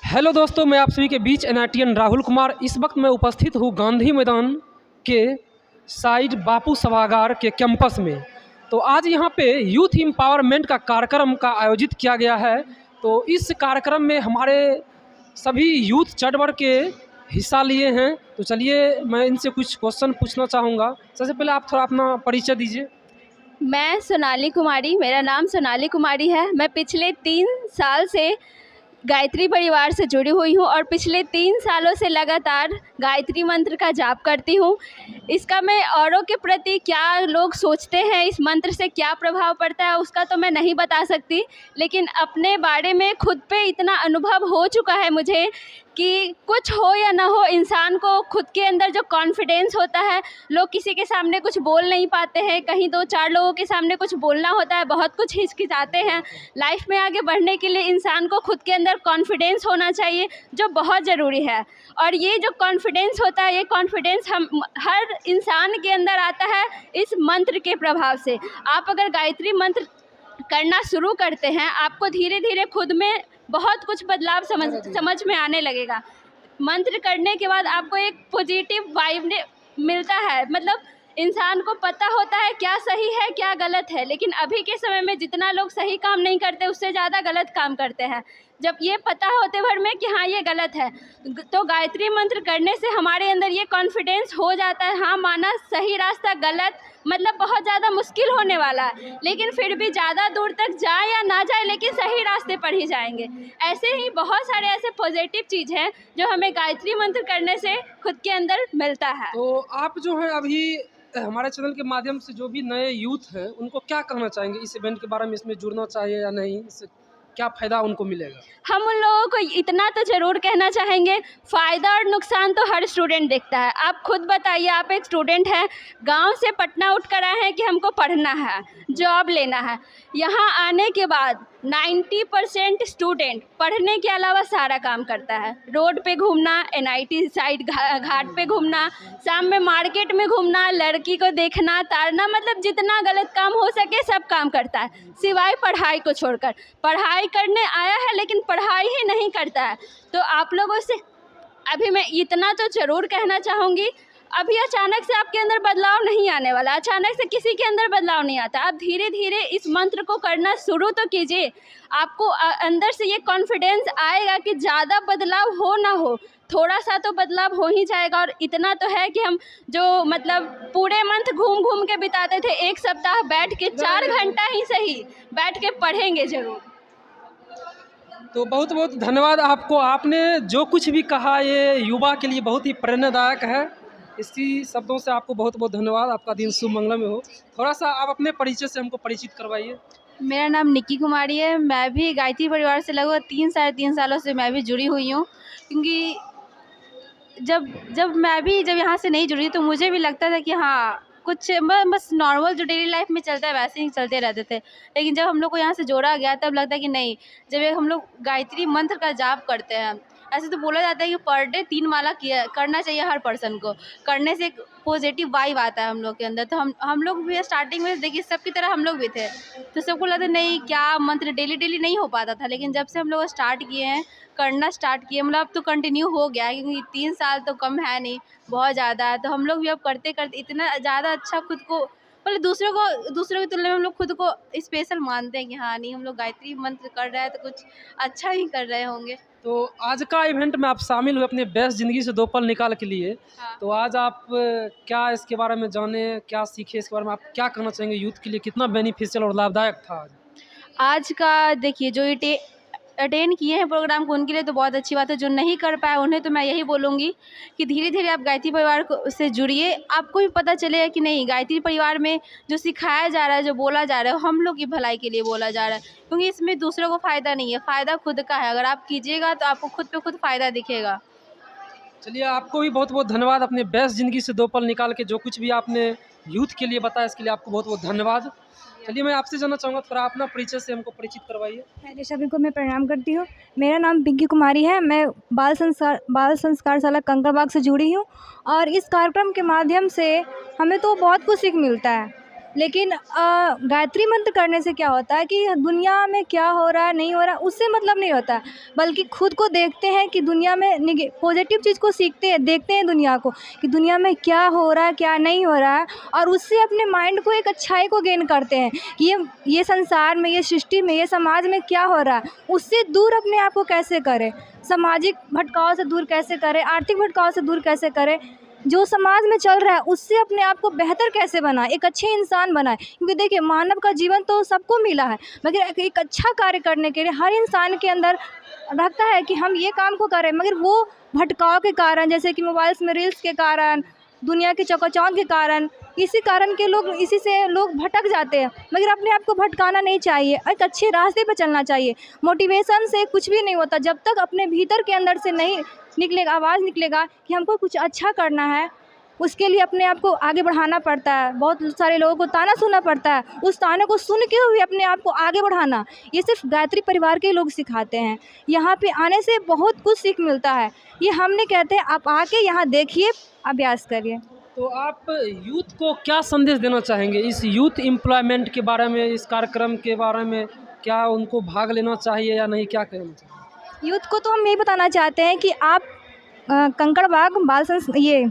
Hello दोस्तों, मैं आप सभी के बीच एनआईटीएन राहुल कुमार। इस वक्त मैं उपस्थित हूँ गांधी मैदान के साइड बापू सभागार के कैंपस में। तो आज यहाँ पे यूथ एम्पावरमेंट का कार्यक्रम का आयोजित किया गया है। तो इस कार्यक्रम में हमारे सभी यूथ चढ़ बढ़ के हिस्सा लिए हैं। तो चलिए मैं इनसे कुछ क्वेश्चन पूछना चाहूँगा। सबसे पहले आप थोड़ा अपना परिचय दीजिए। मैं सोनाली कुमारी, मेरा नाम सोनाली कुमारी है। मैं पिछले 3 साल से गायत्री परिवार से जुड़ी हुई हूँ और पिछले 3 सालों से लगातार गायत्री मंत्र का जाप करती हूँ। इसका मैं औरों के प्रति क्या लोग सोचते हैं, इस मंत्र से क्या प्रभाव पड़ता है, उसका तो मैं नहीं बता सकती, लेकिन अपने बारे में खुद पे इतना अनुभव हो चुका है मुझे कि कुछ हो या ना हो, इंसान को खुद के अंदर जो कॉन्फिडेंस होता है, लोग किसी के सामने कुछ बोल नहीं पाते हैं, कहीं 2-4 लोगों के सामने कुछ बोलना होता है, बहुत कुछ हिचकिचाते हैं। लाइफ में आगे बढ़ने के लिए इंसान को खुद के अंदर कॉन्फिडेंस होना चाहिए, जो बहुत ज़रूरी है। और ये जो कॉन्फिडेंस होता है, ये कॉन्फिडेंस हम हर इंसान के अंदर आता है इस मंत्र के प्रभाव से। आप अगर गायत्री मंत्र करना शुरू करते हैं, आपको धीरे धीरे खुद में बहुत कुछ बदलाव समझ में आने लगेगा। मंत्र करने के बाद आपको एक पॉजिटिव वाइब मिलता है, मतलब इंसान को पता होता है क्या सही है क्या गलत है। लेकिन अभी के समय में जितना लोग सही काम नहीं करते, उससे ज़्यादा गलत काम करते हैं। जब ये पता होते भर में कि हाँ ये गलत है, तो गायत्री मंत्र करने से हमारे अंदर ये कॉन्फिडेंस हो जाता है, हाँ माना सही रास्ता गलत, मतलब बहुत ज़्यादा मुश्किल होने वाला है, लेकिन फिर भी ज़्यादा दूर तक जाए या ना जाए, लेकिन सही रास्ते पर ही जाएंगे। ऐसे ही बहुत सारे ऐसे पॉजिटिव चीज़ हैं जो हमें गायत्री मंत्र करने से खुद के अंदर मिलता है। तो आप जो है अभी हमारे चैनल के माध्यम से जो भी नए यूथ हैं उनको क्या कहना चाहेंगे, इस इवेंट के बारे में, इसमें जुड़ना चाहिए या नहीं, इससे क्या फ़ायदा उनको मिलेगा? हम उन लोगों को इतना तो ज़रूर कहना चाहेंगे, फ़ायदा और नुकसान तो हर स्टूडेंट देखता है। आप खुद बताइए, आप एक स्टूडेंट हैं, गांव से पटना उठ कर आए हैं कि हमको पढ़ना है, जॉब लेना है। यहाँ आने के बाद 90% स्टूडेंट पढ़ने के अलावा सारा काम करता है। रोड पे घूमना, एनआईटी साइड घाट पे घूमना, शाम में मार्केट में घूमना, लड़की को देखना, तारना, मतलब जितना गलत काम हो सके सब काम करता है, सिवाय पढ़ाई को छोड़कर। पढ़ाई करने आया है लेकिन पढ़ाई ही नहीं करता है। तो आप लोगों से अभी मैं इतना तो ज़रूर कहना चाहूँगी, अभी अचानक से आपके अंदर बदलाव नहीं आने वाला, अचानक से किसी के अंदर बदलाव नहीं आता। आप धीरे धीरे इस मंत्र को करना शुरू तो कीजिए, आपको अंदर से ये कॉन्फिडेंस आएगा कि ज़्यादा बदलाव हो ना हो, थोड़ा सा तो बदलाव हो ही जाएगा। और इतना तो है कि हम जो मतलब पूरे मंथ घूम घूम के बिताते थे, एक सप्ताह बैठ के 4 घंटा ही सही बैठ के पढ़ेंगे ज़रूर। तो बहुत बहुत धन्यवाद आपको। आपने जो कुछ भी कहा ये युवा के लिए बहुत ही प्रेरणादायक है। इसी शब्दों से आपको बहुत बहुत धन्यवाद। आपका दिन शुभ मंगलमय हो। थोड़ा सा आप अपने परिचय से हमको परिचित करवाइए। मेरा नाम निक्की कुमारी है। मैं भी गायत्री परिवार से लगभग 3 साढ़े 3 सालों से मैं भी जुड़ी हुई हूँ, क्योंकि जब यहाँ से नहीं जुड़ी तो मुझे भी लगता था कि हाँ कुछ बस नॉर्मल जो डेली लाइफ में चलता है वैसे ही चलते रहते थे। लेकिन जब हम लोग को यहाँ से जोड़ा गया तब लगता है कि नहीं, जब हम लोग गायत्री मंत्र का जाप करते हैं, ऐसे तो बोला जाता है कि पर डे 3 माला करना चाहिए हर पर्सन को, करने से एक पॉजिटिव वाइब आता है हम लोग के अंदर। तो हम लोग भी स्टार्टिंग में देखिए सबकी तरह हम लोग भी थे, तो सबको लगता नहीं क्या मंत्र डेली नहीं हो पाता था। लेकिन जब से हम लोग स्टार्ट किए हैं, करना स्टार्ट किए, मतलब अब तो कंटिन्यू हो गया है, क्योंकि 3 साल तो कम है नहीं, बहुत ज़्यादा है। तो हम लोग भी अब करते करते इतना ज़्यादा अच्छा खुद को, मतलब दूसरों की तुलना में हम लोग खुद को स्पेशल मानते हैं कि हाँ नहीं, हम लोग गायत्री मंत्र कर रहे हैं तो कुछ अच्छा ही कर रहे होंगे। तो आज का इवेंट में आप शामिल हुए अपने व्यस्त ज़िंदगी से 2 पल निकाल के लिए। हाँ। तो आज आप क्या इसके बारे में जाने, क्या सीखे, इसके बारे में आप क्या कहना चाहेंगे? यूथ के लिए कितना बेनिफिशियल और लाभदायक था आज? आज का देखिए, जो अटेंड किए हैं प्रोग्राम को, उनके लिए तो बहुत अच्छी बात है। जो नहीं कर पाए उन्हें तो मैं यही बोलूँगी कि धीरे धीरे आप गायत्री परिवार से जुड़िए, आपको भी पता चलेगा कि नहीं गायत्री परिवार में जो सिखाया जा रहा है, जो बोला जा रहा है, हम लोग की भलाई के लिए बोला जा रहा है। क्योंकि इसमें दूसरों को फ़ायदा नहीं है, फ़ायदा खुद का है। अगर आप कीजिएगा तो आपको खुद पे खुद फ़ायदा दिखेगा। चलिए, आपको भी बहुत बहुत धन्यवाद। अपने व्यस्त ज़िंदगी से 2 पल निकाल के जो कुछ भी आपने यूथ के लिए बताया, इसके लिए आपको बहुत बहुत धन्यवाद। चलिए, मैं आपसे जानना चाहूँगा, थोड़ा अपना परिचय से हमको परिचित करवाइए। पहले सभी को मैं प्रणाम करती हूँ। मेरा नाम पिंकी कुमारी है। मैं बाल संस्कारशाला कंकड़बाग से जुड़ी हूँ और इस कार्यक्रम के माध्यम से हमें तो बहुत कुछ सीख मिलता है। लेकिन गायत्री मंत्र करने से क्या होता है कि दुनिया में क्या हो रहा है नहीं हो रहा है उससे मतलब नहीं होता है, बल्कि खुद को देखते हैं कि दुनिया में पॉजिटिव चीज़ को सीखते हैं, देखते हैं दुनिया को कि दुनिया में क्या हो रहा है क्या नहीं हो रहा है, और उससे अपने माइंड को एक अच्छाई को गेन करते हैं कि ये संसार में, ये सृष्टि में, ये समाज में क्या हो रहा है, उससे दूर अपने आप को कैसे करें, सामाजिक भटकाव से दूर कैसे करें, आर्थिक भटकाव से दूर कैसे करें, जो समाज में चल रहा है उससे अपने आप को बेहतर कैसे बनाए, एक अच्छे इंसान बनाए। क्योंकि देखिए मानव का जीवन तो सबको मिला है, मगर एक अच्छा कार्य करने के लिए हर इंसान के अंदर रखता है कि हम ये काम को करें, मगर वो भटकाव के कारण, जैसे कि मोबाइल्स में रील्स के कारण, दुनिया की चकाचौंध के कारण, इसी कारण के लोग, इसी से लोग भटक जाते हैं। मगर अपने आप को भटकाना नहीं चाहिए, एक अच्छे रास्ते पर चलना चाहिए। मोटिवेशन से कुछ भी नहीं होता जब तक अपने भीतर के अंदर से नहीं निकलेगा, आवाज़ निकलेगा कि हमको कुछ अच्छा करना है, उसके लिए अपने आप को आगे बढ़ाना पड़ता है। बहुत सारे लोगों को ताना सुनना पड़ता है, उस ताने को सुन के हुए अपने आप को आगे बढ़ाना, ये सिर्फ गायत्री परिवार के लोग सिखाते हैं। यहाँ पे आने से बहुत कुछ सीख मिलता है, ये हम नहीं कहते, आप आके यहाँ देखिए, अभ्यास करिए। तो आप यूथ को क्या संदेश देना चाहेंगे इस यूथ एम्प्लॉयमेंट के बारे में, इस कार्यक्रम के बारे में? क्या उनको भाग लेना चाहिए या नहीं, क्या कहना चाहिए? यूथ को तो हम यही बताना चाहते हैं कि आप कंकड़बाग ये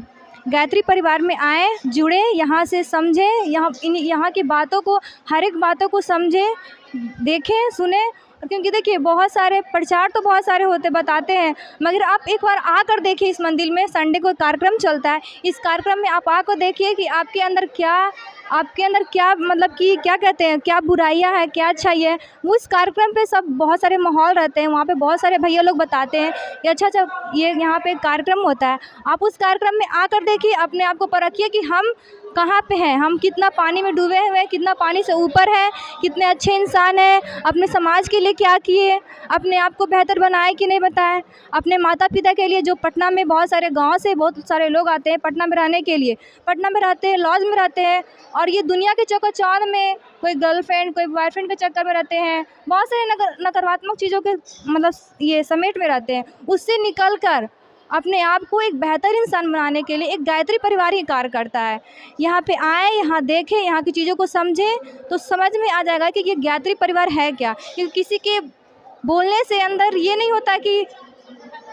गायत्री परिवार में आएँ, जुड़े, यहाँ से समझें, यहाँ की बातों को, हर एक बातों को समझें, देखें, सुने। क्योंकि देखिए बहुत सारे प्रचार तो बहुत सारे होते, बताते हैं, मगर आप एक बार आकर देखिए, इस मंदिर में संडे को कार्यक्रम चलता है, इस कार्यक्रम में आप आकर देखिए कि आपके अंदर क्या मतलब कि क्या कहते हैं, क्या बुराइयां हैं, क्या अच्छाई है। वो इस कार्यक्रम पे सब बहुत सारे माहौल रहते हैं, वहाँ पे बहुत सारे भैया लोग बताते हैं कि अच्छा ये यहाँ पे कार्यक्रम होता है, आप उस कार्यक्रम में आकर देखिए, अपने आप को परखिए कि हम कहाँ पे हैं, हम कितना पानी में डूबे हुए हैं, कितना पानी से ऊपर है, कितने अच्छे इंसान हैं, अपने समाज के लिए क्या किए, अपने आप को बेहतर बनाए कि नहीं बताए, अपने माता पिता के लिए। जो पटना में बहुत सारे गांव से बहुत सारे लोग आते हैं पटना में रहने के लिए, पटना में रहते हैं, लॉज में रहते हैं, और ये दुनिया के चकाचौंध में कोई गर्लफ्रेंड, कोई बॉयफ्रेंड के चक्कर में रहते हैं, बहुत सारे नकारात्मक चीज़ों के मतलब ये समेट में रहते हैं। उससे निकल कर अपने आप को एक बेहतर इंसान बनाने के लिए एक गायत्री परिवार ही कार्य करता है। यहाँ पे आए, यहाँ देखें, यहाँ की चीज़ों को समझें, तो समझ में आ जाएगा कि ये गायत्री परिवार है क्या। क्योंकि किसी के बोलने से अंदर ये नहीं होता कि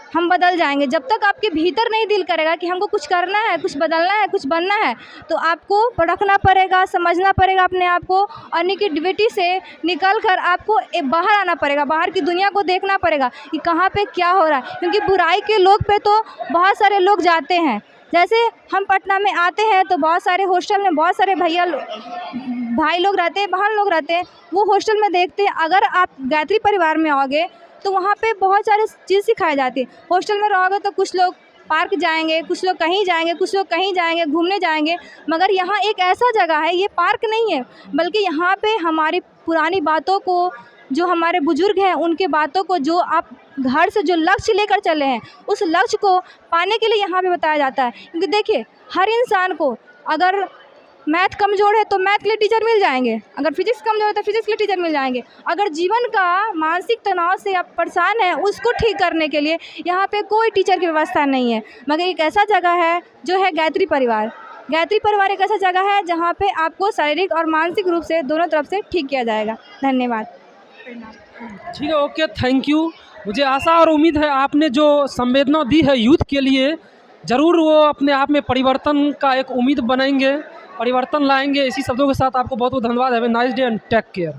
हम बदल जाएंगे, जब तक आपके भीतर नहीं दिल करेगा कि हमको कुछ करना है, कुछ बदलना है, कुछ बनना है, तो आपको परखना पड़ेगा, समझना पड़ेगा अपने आप को, और नेगेटिविटी से निकल कर आपको बाहर आना पड़ेगा, बाहर की दुनिया को देखना पड़ेगा कि कहाँ पे क्या हो रहा है। क्योंकि बुराई के लोग पे तो बहुत सारे लोग जाते हैं। जैसे हम पटना में आते हैं तो बहुत सारे हॉस्टल में बहुत सारे भाई लोग रहते हैं, बहन लोग रहते हैं, वो हॉस्टल में देखते हैं। अगर आप गायत्री परिवार में आओगे तो वहाँ पे बहुत सारे चीज़ सिखाई जाती है। हॉस्टल में रहोगे तो कुछ लोग पार्क जाएंगे, कुछ लोग कहीं जाएंगे, कुछ लोग कहीं जाएंगे, घूमने जाएंगे, मगर यहाँ एक ऐसा जगह है, ये पार्क नहीं है, बल्कि यहाँ पे हमारी पुरानी बातों को, जो हमारे बुजुर्ग हैं उनके बातों को, जो आप घर से जो लक्ष्य लेकर चले हैं, उस लक्ष्य को पाने के लिए यहाँ पे बताया जाता है। क्योंकि देखिए हर इंसान को अगर मैथ कमज़ोर है तो मैथ के लिए टीचर मिल जाएंगे, अगर फिजिक्स कमज़ोर है तो फिजिक्स के लिए टीचर मिल जाएंगे। अगर जीवन का मानसिक तनाव से आप परेशान हैं, उसको ठीक करने के लिए यहाँ पे कोई टीचर की व्यवस्था नहीं है, मगर एक ऐसा जगह है जो है गायत्री परिवार। गायत्री परिवार एक ऐसा जगह है जहाँ पे आपको शारीरिक और मानसिक रूप से दोनों तरफ से ठीक किया जाएगा। धन्यवाद। ठीक है, ओके, थैंक यू। मुझे आशा और उम्मीद है आपने जो संवेदना दी है यूथ के लिए, ज़रूर वो अपने आप में परिवर्तन का एक उम्मीद बनाएंगे, परिवर्तन लाएंगे। इसी शब्दों के साथ आपको बहुत बहुत धन्यवाद। Have a nice day and take care.